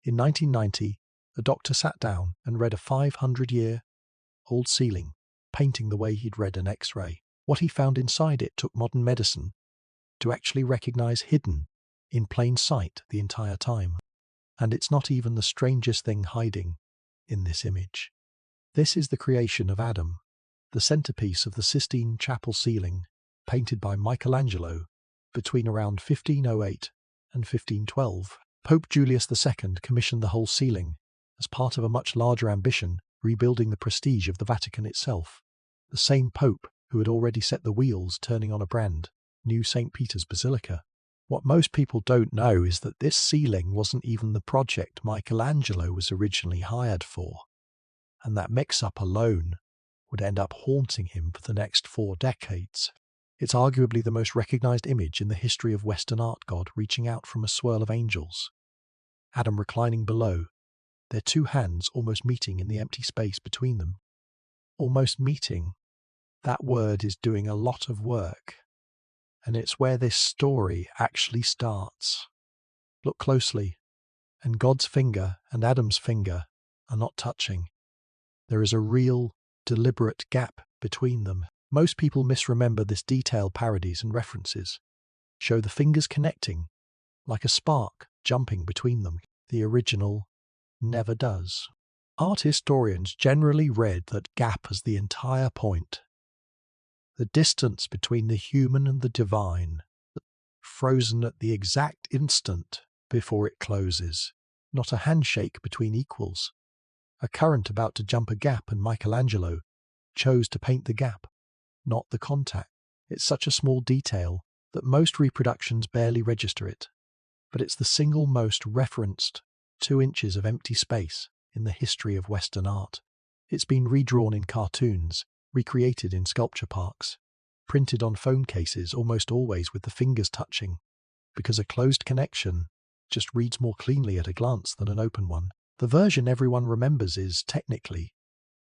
In 1990, a doctor sat down and read a 500-year-old ceiling, painting the way he'd read an X-ray. What he found inside it took modern medicine to actually recognize hidden in plain sight the entire time. And it's not even the strangest thing hiding in this image. This is the creation of Adam, the centerpiece of the Sistine chapel ceiling, painted by Michelangelo between around 1508 and 1512. Pope Julius II commissioned the whole ceiling as part of a much larger ambition, rebuilding the prestige of the Vatican itself. The same Pope who had already set the wheels turning on a brand new St. Peter's Basilica. What most people don't know is that this ceiling wasn't even the project Michelangelo was originally hired for, and that mix-up alone would end up haunting him for the next 4 decades. It's arguably the most recognized image in the history of Western art, God reaching out from a swirl of angels, Adam reclining below, their 2 hands almost meeting in the empty space between them. Almost meeting. That word is doing a lot of work, and it's where this story actually starts. Look closely, and God's finger and Adam's finger are not touching. There is a real, deliberate gap between them. Most people misremember this detail. Parodies and references show the fingers connecting, like a spark jumping between them. The original never does. Art historians generally read that gap as the entire point. The distance between the human and the divine, frozen at the exact instant before it closes. Not a handshake between equals. A current about to jump a gap, and Michelangelo chose to paint the gap, not the contact. It's such a small detail that most reproductions barely register it, but it's the single most referenced 2 inches of empty space in the history of Western art. It's been redrawn in cartoons, recreated in sculpture parks, printed on phone cases, almost always with the fingers touching, because a closed connection just reads more cleanly at a glance than an open one. The version everyone remembers is, technically,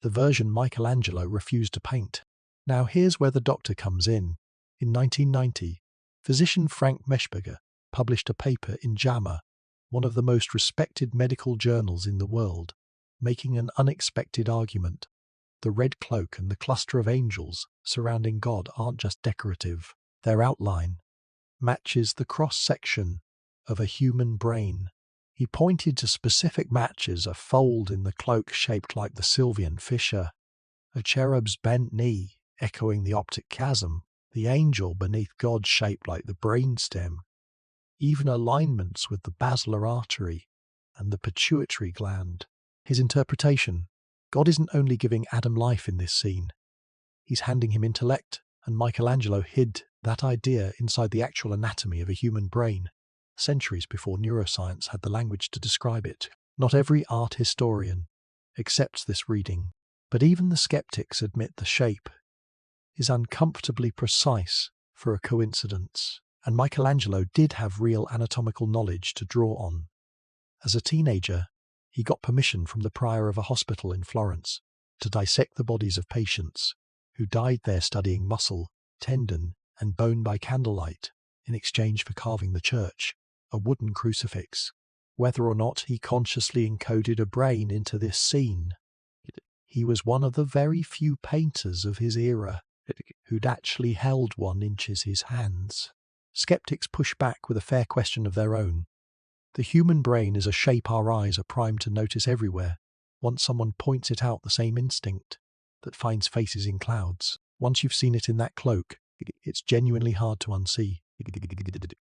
the version Michelangelo refused to paint. Now here's where the doctor comes in. In 1990, physician Frank Meshberger published a paper in JAMA, one of the most respected medical journals in the world, making an unexpected argument. The red cloak and the cluster of angels surrounding God aren't just decorative. Their outline matches the cross-section of a human brain. He pointed to specific matches: a fold in the cloak shaped like the Sylvian fissure, a cherub's bent knee echoing the optic chasm, the angel beneath God shaped like the brainstem, even alignments with the basilar artery and the pituitary gland. His interpretation: God isn't only giving Adam life in this scene, he's handing him intellect, and Michelangelo hid that idea inside the actual anatomy of a human brain, centuries before neuroscience had the language to describe it. Not every art historian accepts this reading, but even the skeptics admit the shape is uncomfortably precise for a coincidence, and Michelangelo did have real anatomical knowledge to draw on. As a teenager, he got permission from the prior of a hospital in Florence to dissect the bodies of patients who died there studying muscle, tendon, and bone by candlelight in exchange for carving the church, a wooden crucifix. Whether or not he consciously encoded a brain into this scene, he was one of the very few painters of his era who'd actually held one in his hands. Skeptics push back with a fair question of their own. The human brain is a shape our eyes are primed to notice everywhere. Once someone points it out, the same instinct that finds faces in clouds. Once you've seen it in that cloak, it's genuinely hard to unsee.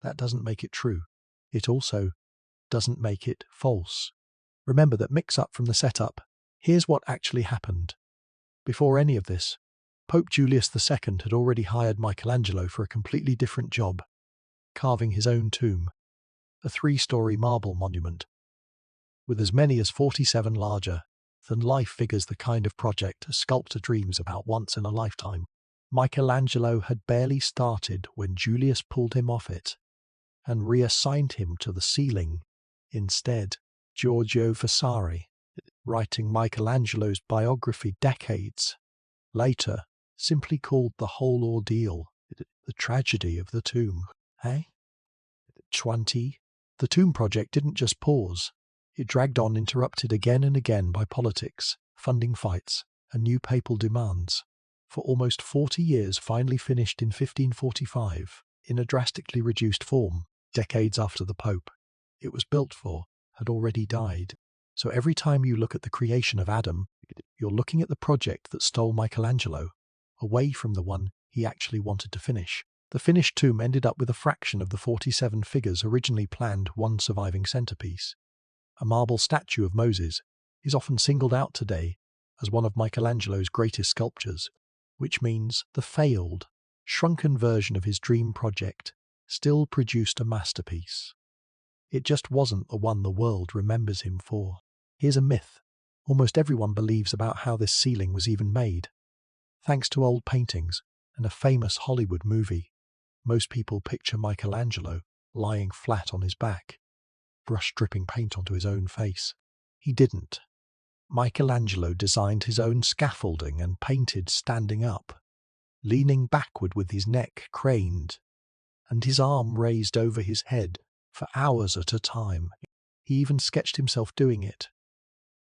That doesn't make it true. It also doesn't make it false. Remember that mix-up from the setup. Here's what actually happened. Before any of this, Pope Julius II had already hired Michelangelo for a completely different job, carving his own tomb, a 3-story marble monument, with as many as 47 larger-than-life figures, the kind of project a sculptor dreams about once in a lifetime. Michelangelo had barely started when Julius pulled him off it and reassigned him to the ceiling instead. Giorgio Vasari, writing Michelangelo's biography decades later, simply called the whole ordeal the tragedy of the tomb. 20. The tomb project didn't just pause, It dragged on, interrupted again and again by politics, funding fights, and new papal demands. For almost 40 years, finally finished in 1545, in a drastically reduced form, decades after the Pope it was built for had already died. So every time you look at the creation of Adam, you're looking at the project that stole Michelangelo away from the one he actually wanted to finish. The finished tomb ended up with a fraction of the 47 figures originally planned, one surviving centerpiece. A marble statue of Moses is often singled out today as one of Michelangelo's greatest sculptures, which means the failed, shrunken version of his dream project still produced a masterpiece. It just wasn't the one the world remembers him for. Here's a myth almost everyone believes about how this ceiling was even made. Thanks to old paintings and a famous Hollywood movie, most people picture Michelangelo lying flat on his back, brush dripping paint onto his own face. He didn't. Michelangelo designed his own scaffolding and painted standing up, leaning backward with his neck craned and his arm raised over his head for hours at a time. He even sketched himself doing it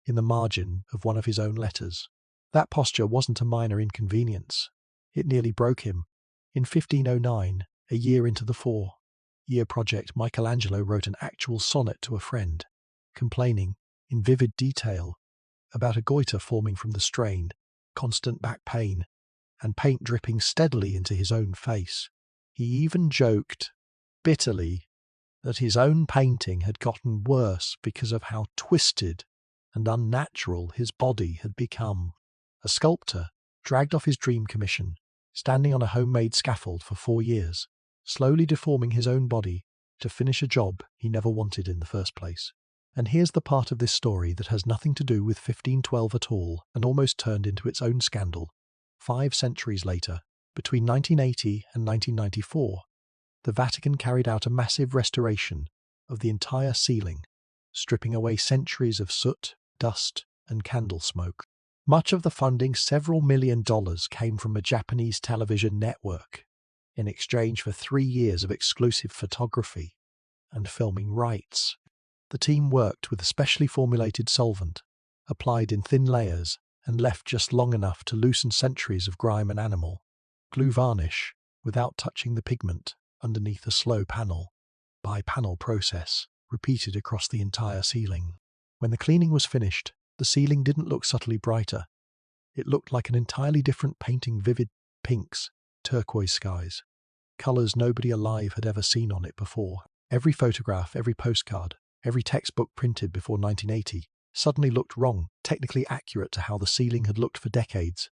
in the margin of one of his own letters. That posture wasn't a minor inconvenience. It nearly broke him. In 1509, a year into the 4-year project, Michelangelo wrote an actual sonnet to a friend, complaining in vivid detail about a goiter forming from the strain, constant back pain, and paint dripping steadily into his own face. He even joked bitterly that his own painting had gotten worse because of how twisted and unnatural his body had become. A sculptor dragged off his dream commission, standing on a homemade scaffold for 4 years, slowly deforming his own body to finish a job he never wanted in the first place. And here's the part of this story that has nothing to do with 1512 at all and almost turned into its own scandal. 5 centuries later, between 1980 and 1994, the Vatican carried out a massive restoration of the entire ceiling, stripping away centuries of soot, dust, and candle smoke. Much of the funding, several $1 million, came from a Japanese television network in exchange for 3 years of exclusive photography and filming rights. The team worked with a specially formulated solvent, applied in thin layers and left just long enough to loosen centuries of grime and animal glue varnish without touching the pigment underneath a slow panel-by-panel process repeated across the entire ceiling. When the cleaning was finished, the ceiling didn't look subtly brighter. It looked like an entirely different painting, vivid pinks, turquoise skies, colours nobody alive had ever seen on it before. Every photograph, every postcard, every textbook printed before 1980 suddenly looked wrong, technically accurate to how the ceiling had looked for decades,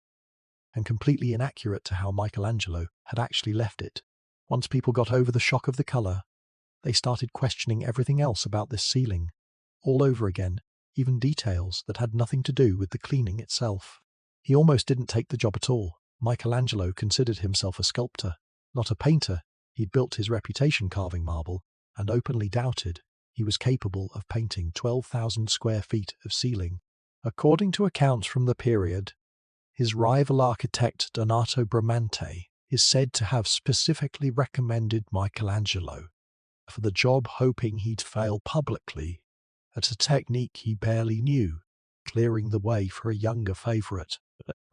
and completely inaccurate to how Michelangelo had actually left it. Once people got over the shock of the colour, they started questioning everything else about this ceiling, all over again, even details that had nothing to do with the cleaning itself. He almost didn't take the job at all. Michelangelo considered himself a sculptor, not a painter. He'd built his reputation carving marble, and openly doubted he was capable of painting 12,000 square feet of ceiling. According to accounts from the period, his rival architect Donato Bramante is said to have specifically recommended Michelangelo for the job, hoping he'd fail publicly at a technique he barely knew, clearing the way for a younger favourite,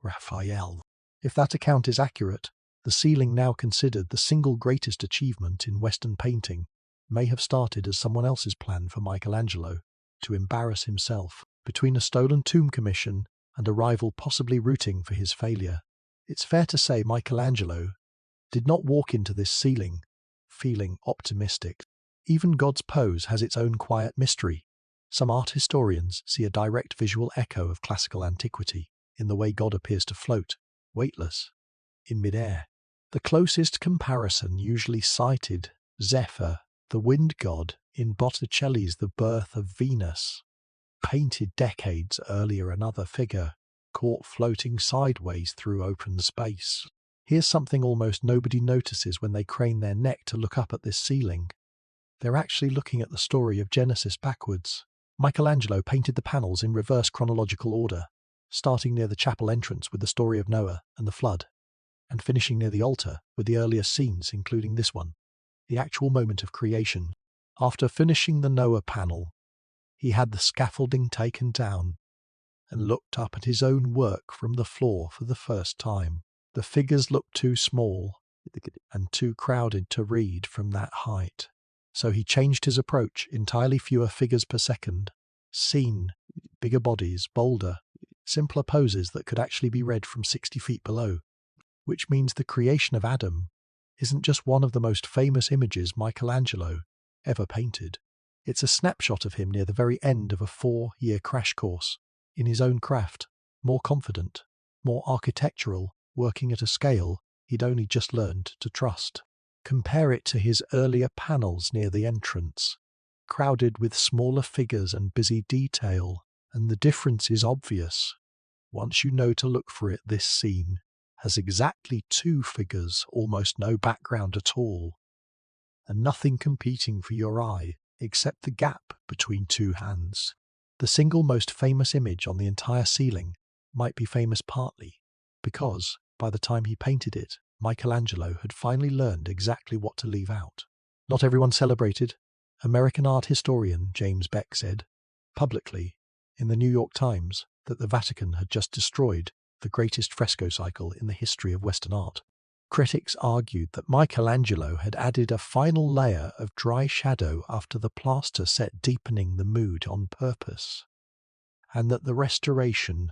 Raphael. If that account is accurate, the ceiling, now considered the single greatest achievement in Western painting, may have started as someone else's plan for Michelangelo to embarrass himself. Between a stolen tomb commission and a rival possibly rooting for his failure, it's fair to say Michelangelo did not walk into this ceiling feeling optimistic. Even God's pose has its own quiet mystery. Some art historians see a direct visual echo of classical antiquity in the way God appears to float, weightless, in midair. The closest comparison usually cited Zephyr, the wind god, in Botticelli's The Birth of Venus. Painted decades earlier, another figure caught floating sideways through open space. Here's something almost nobody notices when they crane their neck to look up at this ceiling. They're actually looking at the story of Genesis backwards. Michelangelo painted the panels in reverse chronological order, starting near the chapel entrance with the story of Noah and the flood, and finishing near the altar with the earliest scenes, including this one, the actual moment of creation. After finishing the Noah panel, he had the scaffolding taken down and looked up at his own work from the floor for the first time. The figures looked too small and too crowded to read from that height. So he changed his approach, entirely fewer figures per second, seen, bigger bodies, bolder, simpler poses that could actually be read from 60 feet below. Which means the creation of Adam isn't just one of the most famous images Michelangelo ever painted. It's a snapshot of him near the very end of a 4-year crash course in his own craft, more confident, more architectural, working at a scale he'd only just learned to trust. Compare it to his earlier panels near the entrance, crowded with smaller figures and busy detail, and the difference is obvious. Once you know to look for it, this scene has exactly 2 figures, almost no background at all, and nothing competing for your eye except the gap between 2 hands. The single most famous image on the entire ceiling might be famous partly because, by the time he painted it, Michelangelo had finally learned exactly what to leave out. Not everyone celebrated, American art historian James Beck said, publicly, in the New York Times, that the Vatican had just destroyed the greatest fresco cycle in the history of Western art. Critics argued that Michelangelo had added a final layer of dry shadow after the plaster set, deepening the mood on purpose, and that the restoration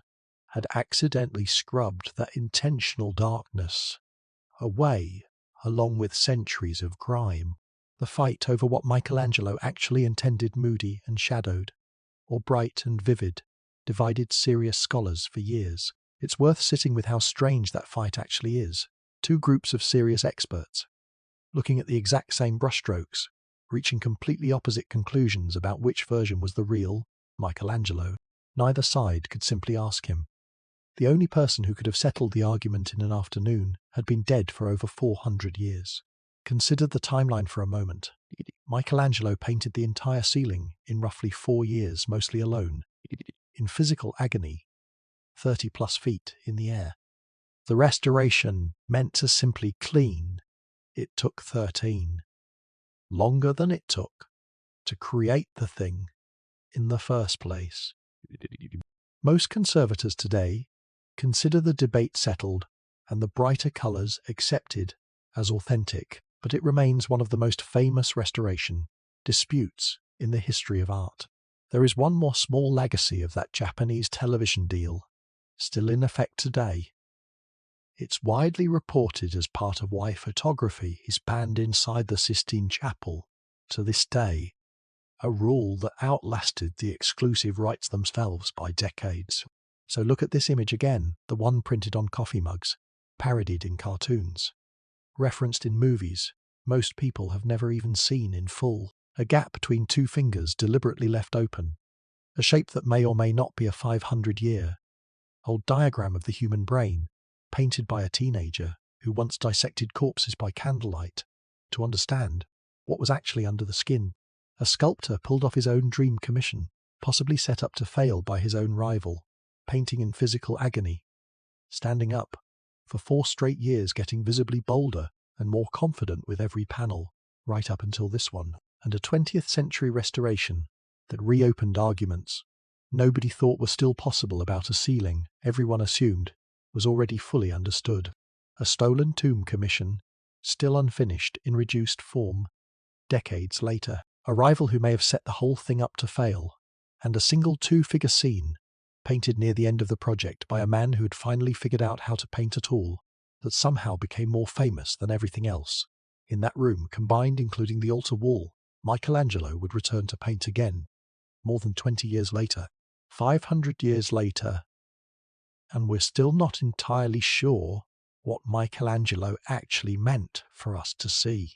had accidentally scrubbed that intentional darkness away along with centuries of grime. The fight over what Michelangelo actually intended moody and shadowed, or bright and vivid, divided serious scholars for years. It's worth sitting with how strange that fight actually is. 2 groups of serious experts, looking at the exact same brushstrokes, reaching completely opposite conclusions about which version was the real Michelangelo. Neither side could simply ask him. The only person who could have settled the argument in an afternoon had been dead for over 400 years. Consider the timeline for a moment. Michelangelo painted the entire ceiling in roughly 4 years, mostly alone, in physical agony, 30+ feet in the air. The restoration meant to simply clean, it took 13. Longer than it took to create the thing in the first place. Most conservators today consider the debate settled and the brighter colours accepted as authentic, but it remains one of the most famous restoration disputes in the history of art. There is one more small legacy of that Japanese television deal still in effect today. It's widely reported as part of why photography is banned inside the Sistine Chapel to this day, a rule that outlasted the exclusive rights themselves by decades. So look at this image again, the one printed on coffee mugs, parodied in cartoons, referenced in movies most people have never even seen in full. A gap between 2 fingers deliberately left open, a shape that may or may not be a 500-year-old diagram of the human brain, painted by a teenager who once dissected corpses by candlelight to understand what was actually under the skin. A sculptor pulled off his own dream commission, possibly set up to fail by his own rival, painting in physical agony, standing up, for 4 straight years getting visibly bolder and more confident with every panel, right up until this one. And a 20th century restoration that reopened arguments nobody thought were still possible about a ceiling everyone assumed was already fully understood. A stolen tomb commission, still unfinished in reduced form, decades later. A rival who may have set the whole thing up to fail, and a single 2-figure scene, painted near the end of the project by a man who had finally figured out how to paint at all, that somehow became more famous than everything else. In that room, combined including the altar wall, Michelangelo would return to paint again, more than 20 years later, 500 years later, and we're still not entirely sure what Michelangelo actually meant for us to see.